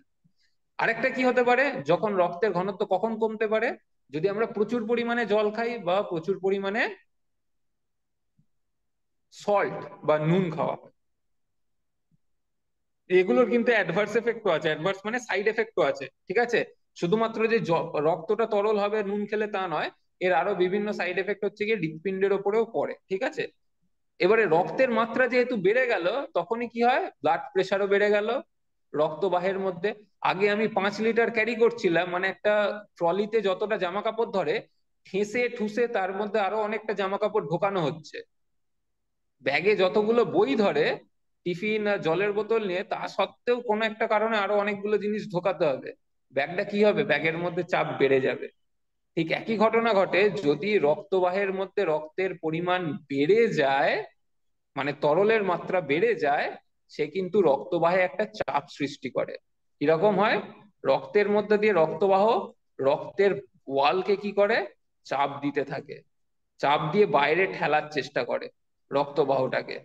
আরেকটা কি হতে পারে, যখন রক্তের ঘনত্ব কখন কমতে পারে, যদি আমরা প্রচুর পরিমাণে জল খাই বা প্রচুর পরিমাণে সল্ট বা নুন খাওয়া হয়। এগুলোর কিন্তু অ্যাডভার্স এফেক্টও আছে, অ্যাডভার্স মানে সাইড এফেক্টও আছে, ঠিক আছে? শুধুমাত্র যে রক্তটা তরল হবে নুন খেলে তা নয়, এর আরো বিভিন্ন সাইড এফেক্ট হচ্ছে গিয়ে হৃৎপিণ্ডের ওপরেও পড়ে, ঠিক আছে? এবারে রক্তের মাত্রা যেহেতু বেড়ে গেল, তখনই কি হয়, ব্লাড প্রেশারও বেড়ে গেল রক্তবাহের মধ্যে। আগে আমি 5 লিটার ক্যারি করছিলাম, মানে একটা ট্রলিতে যতটা জামা কাপড় ধরে, ঠেসে ঠুসে তার মধ্যে আরো অনেকটা জামা কাপড় ঢোকানো হচ্ছে। ব্যাগে যতগুলো বই ধরে, টিফিন আর জলের বোতল নিয়ে, তা সত্ত্বেও কোনো একটা কারণে আরো অনেকগুলো জিনিস ঢোকাতে হবে। ব্যাগটা কি হবে, ব্যাগের মধ্যে চাপ বেড়ে যাবে। ঠিক একই ঘটনা ঘটে যদি রক্তবাহের মধ্যে রক্তের পরিমাণ বেড়ে যায়, মানে তরলের মাত্রা বেড়ে যায়, সে কিন্তু রক্তবাহে একটা চাপ সৃষ্টি করে। কিরকম হয়, রক্তের মধ্যে দিয়ে রক্তবাহ রক্তের ওয়ালকে কি করে, চাপ দিতে থাকে, চাপ দিয়ে বাইরে ঠেলার চেষ্টা করে রক্তবাহটাকে।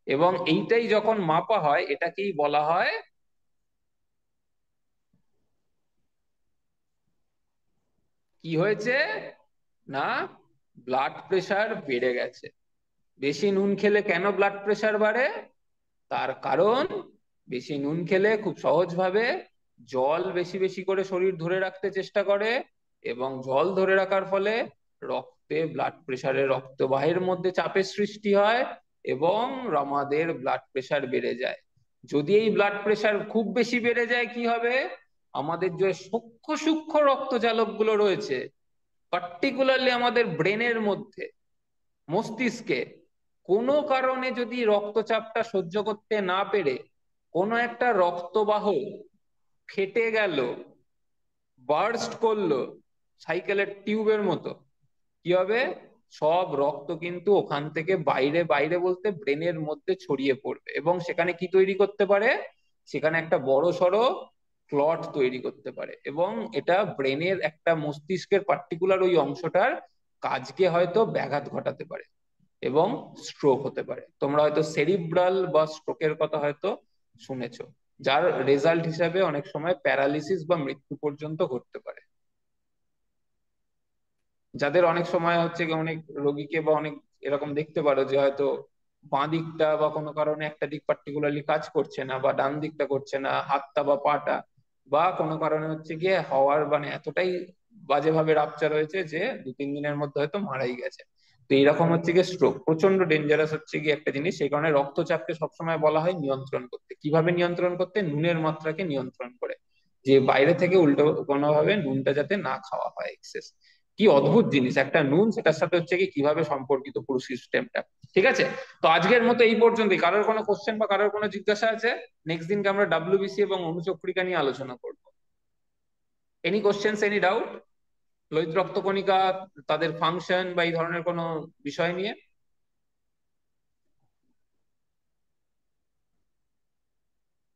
এবং এইটাই যখন মাপা হয়, এটাকেই বলা হয়, কি হয়েছে না, ব্লাড প্রেশার বেড়ে গেছে। বেশি নুন খেলে কেন ব্লাড প্রেশার বাড়ে, তার কারণ বেশি নুন খেলে খুব সহজভাবে জল বেশি বেশি করে শরীর ধরে রাখতে চেষ্টা করে, এবং জল ধরে রাখার ফলে রক্তে ব্লাড প্রেশারে রক্তবাহের মধ্যে চাপের সৃষ্টি হয়, এবং আমাদের ব্লাড প্রেশার বেড়ে যায়। যদি এই ব্লাড প্রেশার খুব বেশি বেড়ে যায়, কি হবে, আমাদের যে সূক্ষ্ম সূক্ষ্ম রক্তজালক গুলো রয়েছে, পার্টিকুলারলি আমাদের ব্রেনের মধ্যে, মস্তিষ্কে, কোনো কারণে যদি রক্তচাপটা সহ্য করতে না পেরে কোনো একটা রক্তবাহ ফেটে গেল, বার্স্ট করলো সাইকেলের টিউবের মতো, কি হবে, সব রক্ত কিন্তু ওখান থেকে বাইরে বাইরে বলতে ব্রেনের মধ্যে ছড়িয়ে পড়বে, এবং সেখানে কি তৈরি করতে পারে, সেখানে একটা বড় সড়ো ক্লট তৈরি করতে পারে, এবং এটা ব্রেনের একটা মস্তিষ্কের পার্টিকুলার ওই অংশটার কাজকে হয়তো ব্যাঘাত ঘটাতে পারে এবং স্ট্রোক হতে পারে। তোমরা হয়তো সেরিব্রাল বা স্ট্রোকের কথা হয়তো শুনেছো, যার রেজাল্ট হিসাবে অনেক সময় প্যারালিসিস বা মৃত্যু পর্যন্ত ঘটতে পারে। যাদের অনেক সময় হচ্ছে কি অনেক রোগীকে বা অনেক এরকম দেখতে পারো যে হয়তো বাঁ দিকটা বা কোনো কারণে একটা দিক পার্টিকুলারলি কাজ করছে না, বা ডান দিকটা করছে না, হাতটা বা পাটা, বা কোনো কারণে হচ্ছে গিয়ে হওয়ার মানে এতটাই বাজেভাবে রাপচার হয়েছে যে 2-3 দিনের মধ্যে হয়তো মারাই গেছে। তো এইরকম হচ্ছে গিয়ে স্ট্রোক প্রচন্ড ডেঞ্জারাস হচ্ছে গিয়ে একটা জিনিস। সেই কারণে রক্তচাপকে সবসময় বলা হয় নিয়ন্ত্রণ করতে। কিভাবে নিয়ন্ত্রণ করতে? নুনের মাত্রাকে নিয়ন্ত্রণ করে, যে বাইরে থেকে উল্টো কোনোভাবে নুনটা যাতে না খাওয়া হয় এক্সেস। কি অদ্ভুত জিনিস একটা নুন, সেটার সাথে হচ্ছে কি কিভাবে সম্পর্কিত পুরো সিস্টেমটা। ঠিক আছে, তো আজকের মতো এই পর্যন্তই। কারোর কোনো কোশ্চেন বা কারোর কোনো জিজ্ঞাসা আছে? নেক্সট দিনকে আমরা ডাব্লিউবিসি এবং অণুচক্রিকা নিয়ে আলোচনা করব। Any questions, any doubt? লোহিত রক্তকণিকা, তাদের ফাংশন বা এই ধরনের কোনো বিষয় নিয়ে?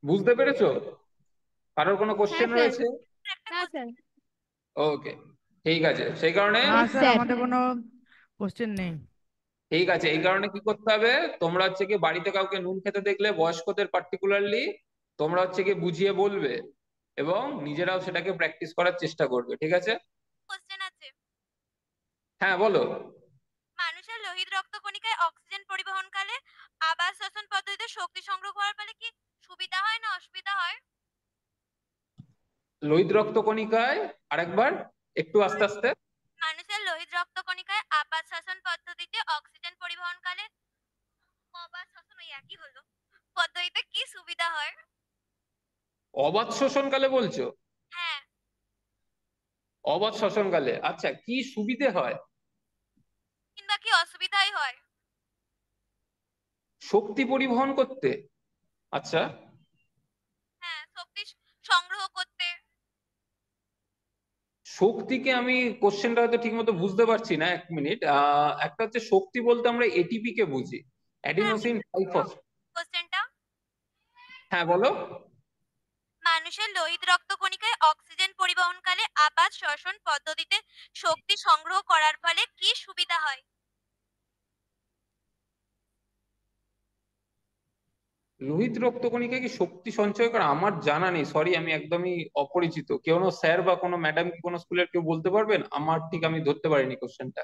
বুঝতে পেরেছো? কারোর কোনো হ্যাঁ কোশ্চেন স্যার। রয়েছে? একটা হ্যাঁ স্যার। ওকে, ঠিক আছে। সেই কারণে না স্যার, স্যার। আমাদের কোনো কোশ্চেন নেই। ঠিক আছে, এই কারণে কি করতে হবে, তোমরা হচ্ছে কি বাড়িতে কাউকে নুন খেতে দেখলে, বয়স্কদের পার্টিকুলারলি, তোমরা হচ্ছে কি বুঝিয়ে বলবে এবং নিজেরাও সেটাকে প্র্যাকটিস করার চেষ্টা করবে। ঠিক আছে? কোশ্চেন আছে। হ্যাঁ বলো। মানুষের লোহিত রক্তকণিকায় অক্সিজেন পরিবহনকালে আবাস শ্বসন পদ্ধতিতে শক্তি সংগ্রহ করার ফলে কি সুবিধা হয় না অসুবিধা হয়? লোহিত রক্তকণিকায়, আরেকবার, একটু আস্তে আস্তে। মানুষের লোহিত রক্তকণিকায় আপাত শ্বসন পদ্ধতিতে অক্সিজেন পরিবহনকালে অবাত শ্বসন ওই একই হলো পদ্ধতিতে কি সুবিধা হয়? অবাত শোষণকালে বলছো? হ্যাঁ। অবাত শ্বসনকালে, আচ্ছা, কি সুবিধে হয়? কিংবা কি অসুবিধাই হয়? শক্তি পরিবহন করতে। আচ্ছা, হ্যাঁ, শক্তি সংগ্রহ করতে। শক্তিকে আমি কোশ্চেনটা হয়তো ঠিক মতো বুঝতে পারছি না, এক মিনিট। একটা হচ্ছে শক্তি বলতে আমরা এটিপি কে বুঝি, হ্যাঁ, অ্যাডিনোসিন ট্রাইফসফেট। কোশ্চেনটা। হ্যাঁ বলো। মানুষের লোহিত রক্তকণিকায় অক্সিজেন পরিবহনকালে আপাত শ্বসন পদ্ধতিতে শক্তি সংগ্রহ করার ফলে কি সুবিধা হয়? লোহিত রক্তকণিকায় কি শক্তি সঞ্চয় করে? আমার জানা নেই, সরি, আমি একদমই অপরিচিত। কোনো স্যার বা কোনো ম্যাডাম কি কোনো স্কুলের কেউ বলতে পারবেন? আমার ঠিক আমি ধরতে পারিনি কোশ্চেনটা।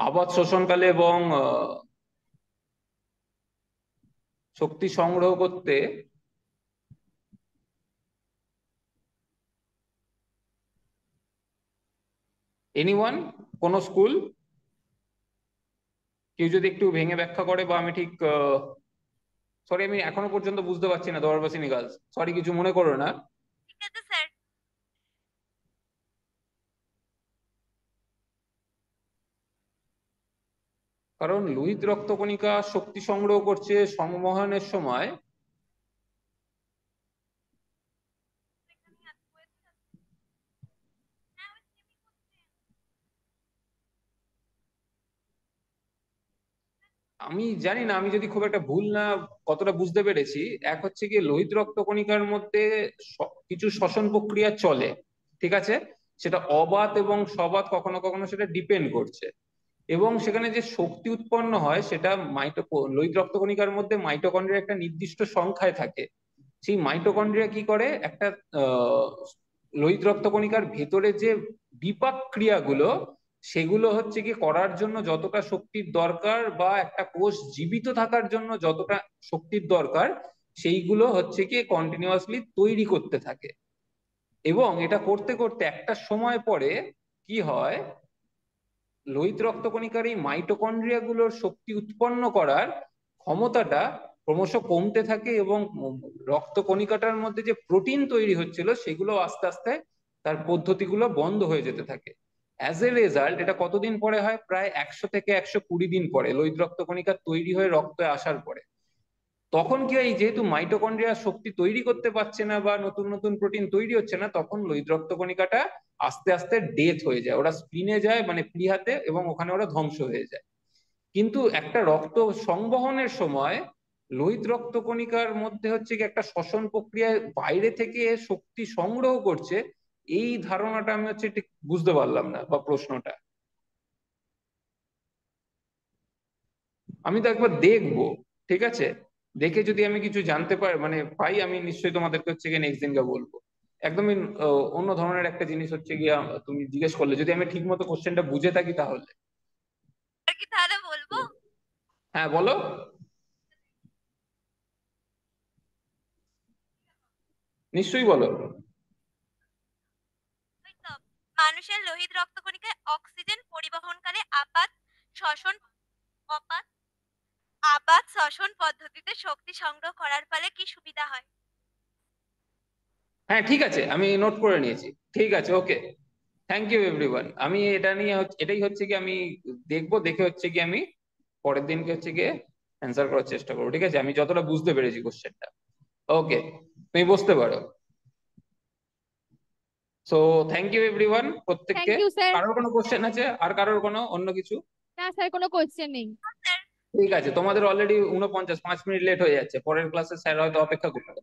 আবাদ শোষণকালে এবং শক্তি সংগ্রহ করতে। এনিওয়ান? কোন স্কুল? কেউ যদি একটু ভেঙে ব্যাখ্যা করে, বা আমি ঠিক সরি, আমি এখনো পর্যন্ত বুঝতে পারছি না। দরবাসিনী গার্লস, সরি, কিছু মনে করো না। ঠিক আছে স্যার। কারণ লোহিত রক্তকণিকা শক্তি সংগ্রহ করছে সংবহনের সময়। আমি জানি না, আমি যদি খুব একটা ভুল না কতটা বুঝতে পেরেছি। এক হচ্ছে গিয়ে লোহিত রক্তকণিকার মধ্যে কিছু শ্বসন প্রক্রিয়া চলে, ঠিক আছে? সেটা অবাত এবং সবাত, কখনো কখনো সেটা ডিপেন্ড করছে। এবং সেখানে যে শক্তি উৎপন্ন হয় সেটা লোহিত রক্তকণিকার মধ্যে মাইটোকন্ড্রিয়া একটা নির্দিষ্ট সংখ্যায় থাকে। সেই মাইটোকন্ড্রিয়া কি করে, একটা আহ লোহিত রক্তকণিকার ভেতরে যে বিপাক ক্রিয়াগুলো, সেগুলো হচ্ছে কি করার জন্য যতটা শক্তির দরকার, বা একটা কোষ জীবিত থাকার জন্য যতটা শক্তির দরকার, সেইগুলো হচ্ছে কি কন্টিনিউয়াসলি তৈরি করতে থাকে। এবং এটা করতে করতে একটা সময় পরে কি হয়, লোহিত রক্তকণিকার এই মাইটোকন্ড্রিয়া গুলোর শক্তি উৎপন্ন করার ক্ষমতাটা ক্রমশ কমতে থাকে, এবং রক্তকণিকাটার মধ্যে যে প্রোটিন তৈরি হচ্ছিল সেগুলো আস্তে আস্তে তার পদ্ধতিগুলো বন্ধ হয়ে যেতে থাকে। অ্যাজ এ রেজাল্ট এটা কতদিন পরে হয়? প্রায় 100 থেকে 120 দিন পরে, লোহিত রক্তকণিকা তৈরি হয়ে রক্তে আসার পরে। তখন কি হয়, যেহেতু মাইটোকন্ড্রিয়া শক্তি তৈরি করতে পারছে না বা নতুন নতুন প্রোটিন তৈরি হচ্ছে না, তখন লোহিত রক্ত কণিকাটা আস্তে আস্তে ডেথ হয়ে যায়, ওরা স্পিনে যায় মানে প্লীহাতে, এবং ওখানে ওরা ধ্বংস হয়ে যায়। কিন্তু একটা রক্ত সংবহনের সময় লোহিত রক্ত কণিকার মধ্যে হচ্ছে কি একটা শ্বসন প্রক্রিয়ায় বাইরে থেকে শক্তি সংগ্রহ করছে, এই ধারণাটা আমি হচ্ছে ঠিক বুঝতে পারলাম না, বা প্রশ্নটা আমি তো একবার দেখবো। ঠিক আছে, দেখে যদি আমি কিছু জানতে পারি মানে পাই, আমি নিশ্চয়ই তোমাদেরকে হচ্ছে গিয়ে নেক্সট দিনকে বলবো। একদমই অন্য ধরনের একটা জিনিস হচ্ছে গিয়ে তুমি জিজ্ঞেস করলে, যদি আমি ঠিক মতো কোশ্চেনটা বুঝে থাকি তাহলে। আর কি তাহলে বলবো? হ্যাঁ বলো, নিশ্চয়ই বলো। ওই তো, মানুষের লোহিত রক্তকণিকায় অক্সিজেন পরিবহনকালে শ্বসন অপাত আপাত শ্বসন পদ্ধতিতে শক্তি সংগ্রহ করার ফলে কি সুবিধা হয়? হ্যাঁ ঠিক আছে, আমি নোট করে নিয়েছি। ঠিক আছে, ওকে, থ্যাংক ইউ এভরিওয়ান। আমি এটা নিয়ে এটাই হচ্ছে কি আমি দেখবো, দেখে হচ্ছে কি আমি পরের দিনকে হচ্ছে গিয়ে অ্যান্সার করার চেষ্টা করবো। ঠিক আছে, আমি যতটা বুঝতে পেরেছি কোশ্চেনটা। ওকে, তুমি বুঝতে পারো। সো থ্যাংক ইউ এভরিওয়ান প্রত্যেককে। Thank you sir. কারোর কোনো কোশ্চেন আছে, আর কারোর কোনো অন্য কিছু? না স্যার, কোনো কোয়েশ্চেন নেই। স্যার, ঠিক আছে, তোমাদের অলরেডি 49 5 মিনিট লেট হয়ে যাচ্ছে, পরের ক্লাসে স্যার হয়তো অপেক্ষা করবে।